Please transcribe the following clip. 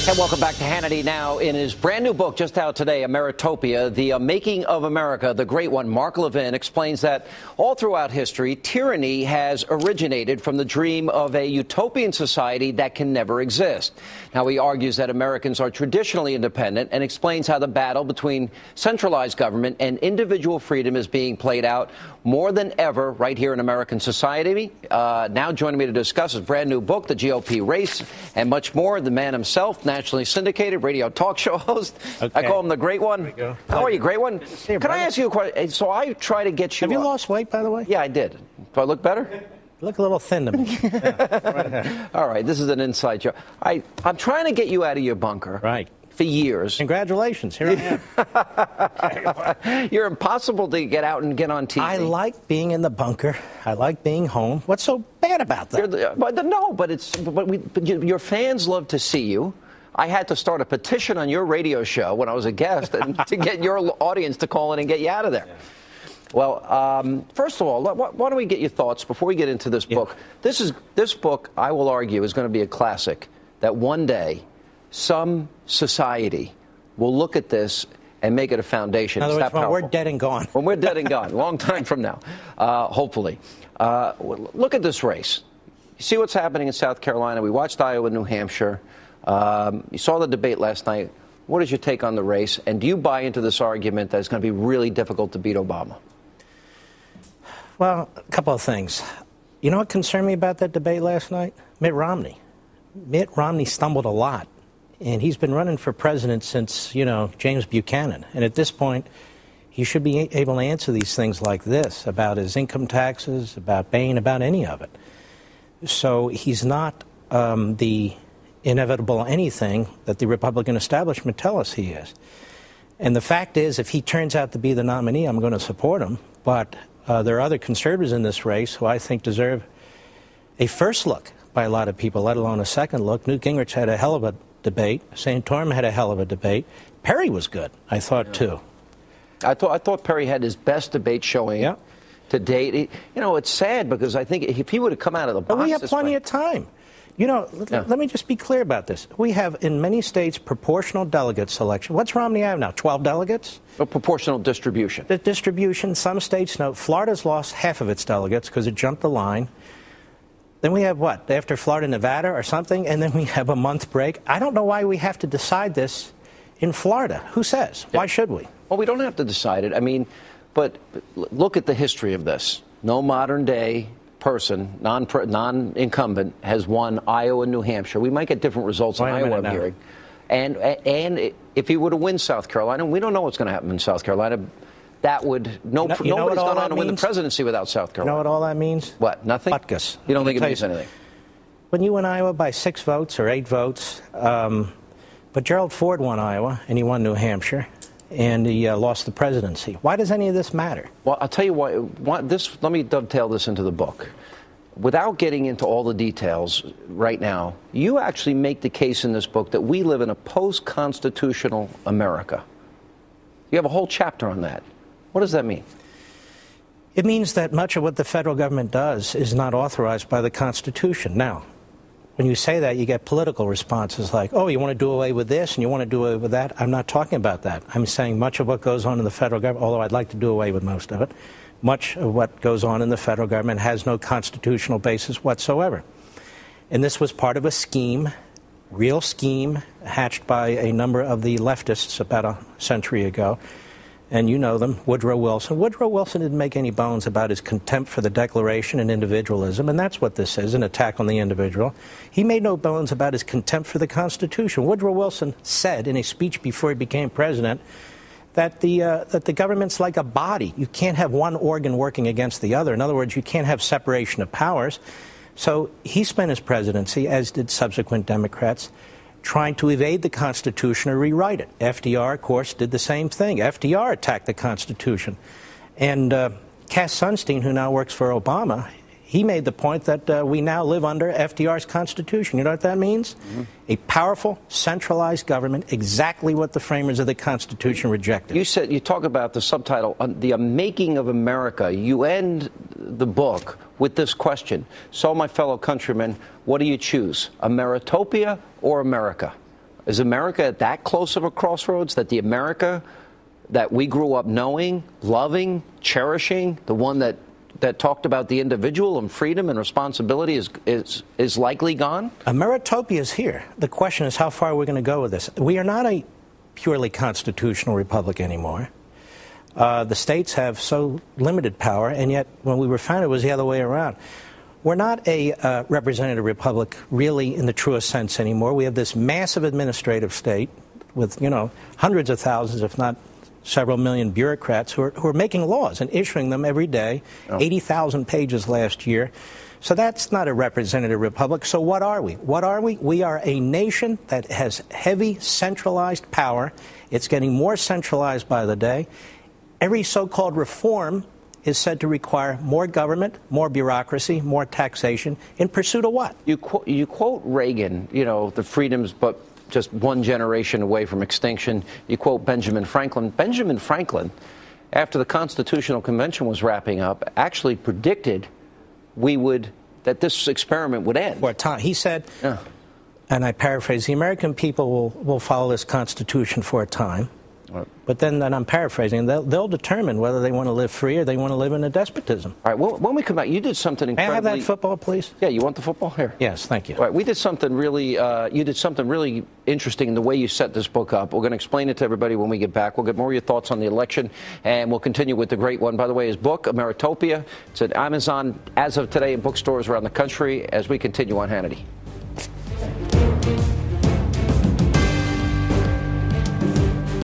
And welcome back to Hannity. Now, in his brand new book just out today, Ameritopia, The Making of America, the great one, Mark Levin, explains that all throughout history, tyranny has originated from the dream of a utopian society that can never exist. Now, he argues that Americans are traditionally independent and explains how the battle between centralized government and individual freedom is being played out more than ever right here in American society. Now joining me to discuss his brand new book, The GOP Race, and much more, the man himself, nationally syndicated radio talk show host. Okay. I call him the Great One. There we go. How are you, Great One? Can I ask you a question? So I try to get you... Have you lost weight, by the way? Yeah, I did. Do I look better? You look a little thin to me. Yeah. All right, this is an inside joke. I'm trying to get you out of your bunker. Right. For years. Congratulations. Here I am. You're impossible to get out and get on TV. I like being in the bunker. I like being home. What's so bad about that? But your fans love to see you. I had to start a petition on your radio show when I was a guest and to get your audience to call in and get you out of there. Yeah. Well, first of all, why don't we get your thoughts before we get into this book? This book, I will argue, is going to be a classic that one day some society will look at this and make it a foundation. In other words, when we're dead and gone. When we're dead and gone, a long time from now, hopefully. Look at this race. You see what's happening in South Carolina. We watched Iowa and New Hampshire. You saw the debate last night. What is your take on the race? And do you buy into this argument that it's going to be really difficult to beat Obama? Well, a couple of things. You know what concerned me about that debate last night? Mitt Romney. Mitt Romney stumbled a lot. And he's been running for president since, James Buchanan. And at this point, he should be able to answer these things like this about his income taxes, about Bain, about any of it. So he's not the inevitable anything that the Republican establishment tell us he is. And the fact is, if he turns out to be the nominee, I'm going to support him. But there are other conservatives in this race who I think deserve a first look by a lot of people, let alone a second look. Newt Gingrich had a hell of a debate. Santorum had a hell of a debate. Perry was good, I thought, too. I thought Perry had his best debate showing to date. It's sad because I think if he would have come out of the box... But we have plenty of time. Let me just be clear about this. We have, in many states, proportional delegate selection. What's Romney have now, 12 delegates? A proportional distribution. The distribution, some states know. Florida's lost half of its delegates because it jumped the line. Then we have what, after Florida, Nevada or something, and then we have a month break. I don't know why we have to decide this in Florida. Who says? Why should we? Well, we don't have to decide it. I mean, but look at the history of this. No modern-day person, non-incumbent, has won Iowa and New Hampshire. We might get different results in Iowa, I'm hearing. And if he were to win South Carolina, we don't know what's going to happen in South Carolina. That would nobody's going to win the presidency without South Carolina. You know what all that means? What? Nothing? Butkus. You don't think it means anything? When you win Iowa by 6 votes or 8 votes, but Gerald Ford won Iowa and he won New Hampshire, and he lost the presidency. Why does any of this matter? Well, I'll tell you why. Let me dovetail this into the book. Without getting into all the details right now, you actually make the case in this book that we live in a post-constitutional America. You have a whole chapter on that. What does that mean? It means that much of what the federal government does is not authorized by the Constitution. Now, when you say that, you get political responses like, oh, you want to do away with this and you want to do away with that. I'm not talking about that. I'm saying much of what goes on in the federal government, although I'd like to do away with most of it, much of what goes on in the federal government has no constitutional basis whatsoever. And this was part of a scheme, real scheme, hatched by a number of the leftists about a century ago. And you know them, Woodrow Wilson. Woodrow Wilson didn't make any bones about his contempt for the Declaration and individualism, and that's what this is, an attack on the individual. He made no bones about his contempt for the Constitution. Woodrow Wilson said in a speech before he became president that the government's like a body. You can't have one organ working against the other. In other words, you can't have separation of powers. So he spent his presidency, as did subsequent Democrats, trying to evade the Constitution or rewrite it. FDR, of course, did the same thing. FDR attacked the Constitution. And Cass Sunstein, who now works for Obama, he made the point that we now live under FDR's Constitution. You know what that means? Mm-hmm. A powerful, centralized government, exactly what the framers of the Constitution rejected. You talk about the subtitle, The Making of America. You end the book with this question. So, my fellow countrymen, what do you choose, Ameritopia or America? Is America at that close of a crossroads, that the America that we grew up knowing, loving, cherishing, the one that talked about the individual and freedom and responsibility is likely gone? Meritopia is here. The question is how far we're going to go with this. We are not a purely constitutional republic anymore. The states have so limited power, and yet when we were founded, it was the other way around. We're not a representative republic really in the truest sense anymore. We have this massive administrative state with, hundreds of thousands, if not several million bureaucrats who are making laws and issuing them every day, 80,000 pages last year. So that's not a representative republic. So what are we? What are we? We are a nation that has heavy centralized power. It's getting more centralized by the day. Every so-called reform is said to require more government, more bureaucracy, more taxation in pursuit of what? You quote Reagan, the freedoms, but just one generation away from extinction. You quote Benjamin Franklin. Benjamin Franklin, after the Constitutional Convention was wrapping up, actually predicted that this experiment would end. For a time. He said, and I paraphrase, the American people will follow this Constitution for a time. Right. But then I'm paraphrasing, they'll determine whether they want to live free or they want to live in a despotism. All right, when we come back, you did something incredibly... May I have that football, please? Yeah, you want the football? Here. Yes, thank you. All right, we did something really, you did something really interesting in the way you set this book up. We're going to explain it to everybody when we get back. We'll get more of your thoughts on the election, and we'll continue with the great one. By the way, his book, Meritopia, it's at Amazon as of today in bookstores around the country as we continue on Hannity.